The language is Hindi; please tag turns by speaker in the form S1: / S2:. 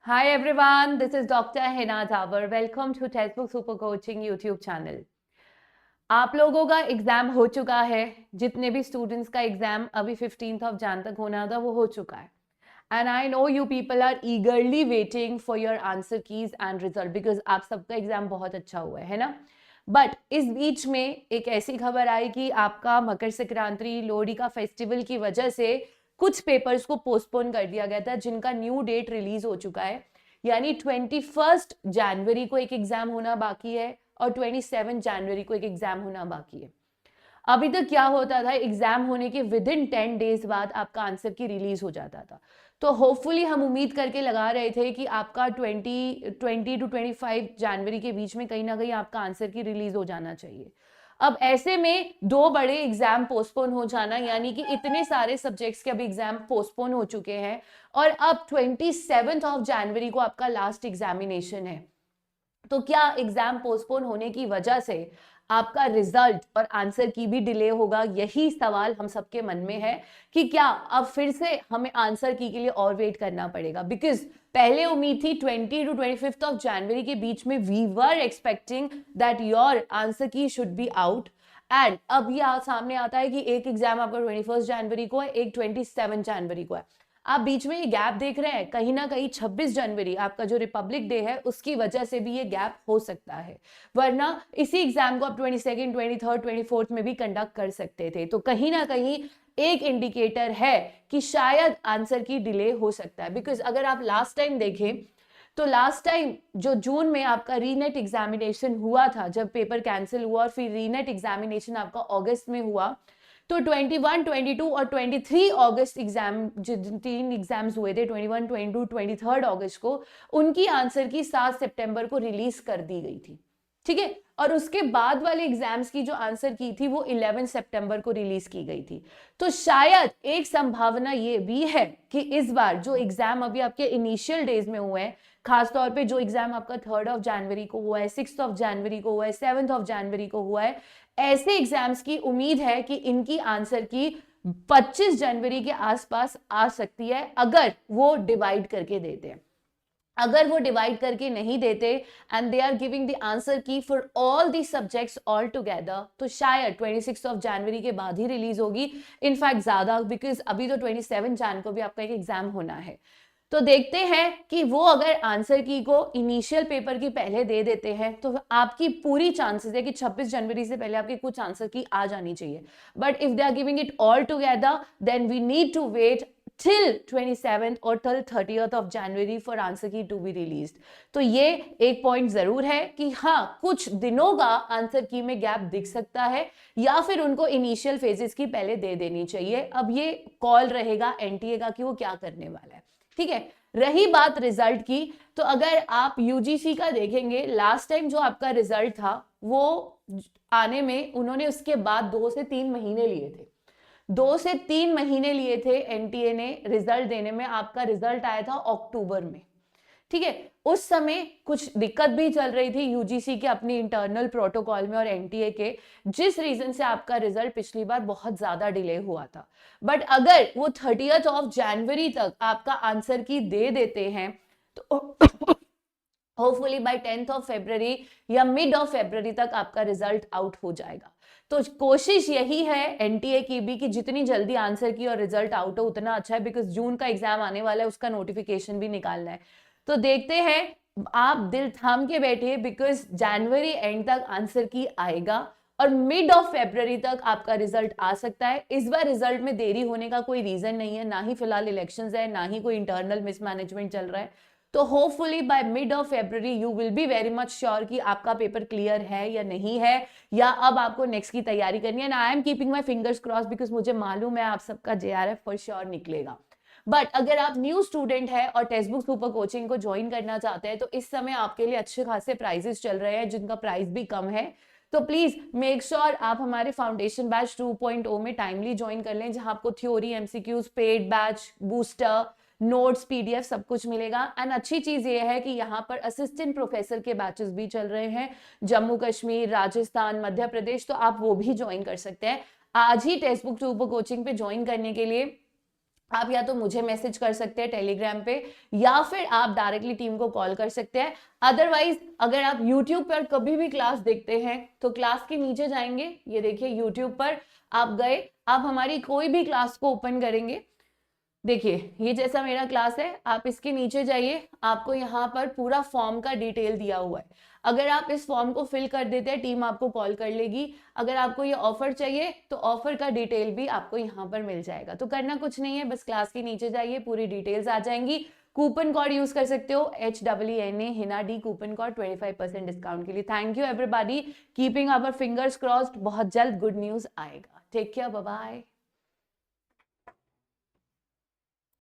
S1: Hi everyone, this is Dr. Hina Thaver. Welcome to Textbook Super Coaching YouTube channel. आप लोगों का एग्जाम हो चुका है, जितने भी स्टूडेंट्स का एग्जाम अभी 15th ऑफ जैन तक होना था वो हो चुका है. And I know you people are eagerly waiting for your answer keys and result because आप सबका एग्जाम बहुत अच्छा हुआ है ना. बट इस बीच में एक ऐसी खबर आई कि आपका मकर संक्रांति लोहड़ी का फेस्टिवल की वजह से कुछ पेपर्स को पोस्टपोन कर दिया गया था जिनका न्यू डेट रिलीज हो चुका है. यानी 21 जनवरी को एक एग्जाम होना बाकी है और 27 जनवरी को एक एग्जाम होना बाकी है. अभी तक क्या होता था, एग्जाम होने के विद इन 10 डेज बाद आपका आंसर की रिलीज हो जाता था. तो होपफुली हम उम्मीद करके लगा रहे थे कि आपका 20 टू 25 जनवरी के बीच में कहीं ना कहीं आपका आंसर की रिलीज हो जाना चाहिए. अब ऐसे में दो बड़े एग्जाम पोस्टपोन हो जाना, यानी कि इतने सारे सब्जेक्ट्स के अभी एग्जाम पोस्टपोन हो चुके हैं और अब 27 ऑफ जनवरी को आपका लास्ट एग्जामिनेशन है. तो क्या एग्जाम पोस्टपोन होने की वजह से आपका रिजल्ट और आंसर की भी डिले होगा? यही सवाल हम सबके मन में है कि क्या अब फिर से हमें आंसर की के लिए और वेट करना पड़ेगा. बिकॉज पहले उम्मीद थी 20 टू 25 ऑफ जनवरी के बीच में we were expecting that your answer key should be out. And अब ये सामने आता है कि एक एग्जाम आपका 21 जनवरी को है, एक 27 जनवरी को है. आप बीच में ये गैप देख रहे हैं, कहीं ना कहीं 26 जनवरी आपका जो रिपब्लिक डे है उसकी वजह से भी ये गैप हो सकता है. वरना इसी एग्जाम को आप 22nd, 23rd, 24th में भी कंडक्ट कर सकते थे. तो कहीं ना कहीं एक इंडिकेटर है कि शायद आंसर की डिले हो सकता है. बिकॉज अगर आप लास्ट टाइम देखें तो लास्ट टाइम जो जून में आपका रीनेट एग्जामिनेशन हुआ था, जब पेपर कैंसिल हुआ और फिर रीनेट एग्जामिनेशन आपका अगस्त में हुआ, तो 21, 22 और 23 अगस्त एग्जाम, जो 3 एग्जाम्स हुए थे 21, 22, 23 अगस्त को, उनकी आंसर की 7 सितंबर को रिलीज कर दी गई थी. ठीक है. और उसके बाद वाले एग्जाम्स की जो आंसर की थी वो 11 सितंबर को रिलीज की गई थी. तो शायद एक संभावना ये भी है कि इस बार जो एग्जाम अभी आपके इनिशियल डेज में हुए हैं, खासतौर पे जो एग्जाम आपका 3rd ऑफ जनवरी को हुआ है, 6th ऑफ जनवरी को हुआ है, 7th ऑफ जनवरी को हुआ है, ऐसे एग्जाम्स की उम्मीद है कि इनकी आंसर की 25 जनवरी के आसपास आ सकती है अगर वो डिवाइड करके देते हैं. अगर वो डिवाइड करके नहीं देते and they are giving the answer की for all the subjects all together, तो शायद 26 ऑफ जनवरी के बाद ही रिलीज होगी. इनफैक्ट ज्यादा, बिकॉज अभी तो 27 जन को भी आपका एक एग्जाम होना है. तो देखते हैं कि वो अगर आंसर की को इनिशियल पेपर की पहले दे देते हैं तो आपकी पूरी चांसेस है कि 26 जनवरी से पहले आपके कुछ आंसर की आ जानी चाहिए. But if they are giving it all together then we need to wait till 27th और till 30th of January for answer key to be released. तो ये एक पॉइंट जरूर है कि हाँ, कुछ दिनों का आंसर की में गैप दिख सकता है या फिर उनको इनिशियल फेजेस की पहले दे देनी चाहिए. अब ये कॉल रहेगा एनटीए का कि वो क्या करने वाला है. ठीक है. रही बात रिजल्ट की, तो अगर आप यूजीसी का देखेंगे, लास्ट टाइम जो आपका रिजल्ट था वो आने में उन्होंने उसके बाद 2 से 3 महीने लिए थे. 2 से 3 महीने लिए थे एनटीए ने रिजल्ट देने में. आपका रिजल्ट आया था अक्टूबर में. ठीक है. उस समय कुछ दिक्कत भी चल रही थी यूजीसी के अपनी इंटरनल प्रोटोकॉल में और एनटीए के, जिस रीजन से आपका रिजल्ट पिछली बार बहुत ज्यादा डिले हुआ था. बट अगर वो 30th ऑफ जनवरी तक आपका आंसर की दे देते हैं तो hopefully by 10th of February या मिड ऑफ फरवरी तक आपका रिजल्ट आउट हो जाएगा. तो कोशिश यही है एनटीए की भी कि जितनी जल्दी आंसर की और रिजल्ट आउट हो उतना अच्छा है, बिकॉज जून का एग्जाम आने वाला है, उसका नोटिफिकेशन भी निकालना है. तो देखते हैं, आप दिल थाम के बैठिए बिकॉज जनवरी एंड तक आंसर की आएगा और मिड ऑफ फरवरी तक आपका रिजल्ट आ सकता है. इस बार रिजल्ट में देरी होने का कोई रीजन नहीं है, ना ही फिलहाल इलेक्शंस है, ना ही कोई इंटरनल मिसमैनेजमेंट चल रहा है. तो hopefully by mid of February you will be very much sure कि आपका पेपर क्लियर है या नहीं है, या अब आपको नेक्स्ट की तैयारी करनी है. And I am keeping my fingers cross because मुझे मालूम है आप सबका जेआरएफ फॉर श्योर निकलेगा. बट अगर आप न्यू स्टूडेंट है और टेक्स्ट बुक सुपर कोचिंग को ज्वाइन करना चाहते हैं तो इस समय आपके लिए अच्छे खासे प्राइजेस चल रहे हैं जिनका प्राइस भी कम है. तो प्लीज मेक श्योर आप हमारे फाउंडेशन बैच 2.0 में टाइमली ज्वाइन कर लें, जहां आपको theory, MCQs, paid batch, booster, notes, PDF सब कुछ मिलेगा. एंड अच्छी चीज ये है कि यहाँ पर असिस्टेंट प्रोफेसर के बैचेस भी चल रहे हैं, जम्मू कश्मीर, राजस्थान, मध्य प्रदेश, तो आप वो भी ज्वाइन कर सकते हैं. आज ही टेक्स्ट बुक सुपर कोचिंग पे ज्वाइन करने के लिए आप या तो मुझे मैसेज कर सकते हैं टेलीग्राम पे, या फिर आप डायरेक्टली टीम को कॉल कर सकते हैं। अदरवाइज अगर आप यूट्यूब पर कभी भी क्लास देखते हैं तो क्लास के नीचे जाएंगे, ये देखिए यूट्यूब पर आप गए, आप हमारी कोई भी क्लास को ओपन करेंगे, देखिए ये जैसा मेरा क्लास है, आप इसके नीचे जाइए, आपको यहाँ पर पूरा फॉर्म का डिटेल दिया हुआ है। अगर आप इस फॉर्म को फिल कर देते हैं, टीम आपको कॉल कर लेगी। अगर आपको ये ऑफर चाहिए तो ऑफर का डिटेल भी आपको यहाँ पर मिल जाएगा। तो करना कुछ नहीं है, बस क्लास के नीचे जाइए, पूरी डिटेल्स आ जाएंगी। कूपन कोड यूज कर सकते हो HWNA Hina D, coupon code 25% discount के लिए। Thank you everybody, keeping our fingers crossed, बहुत जल्द गुड न्यूज आएगा। Take care, bye bye.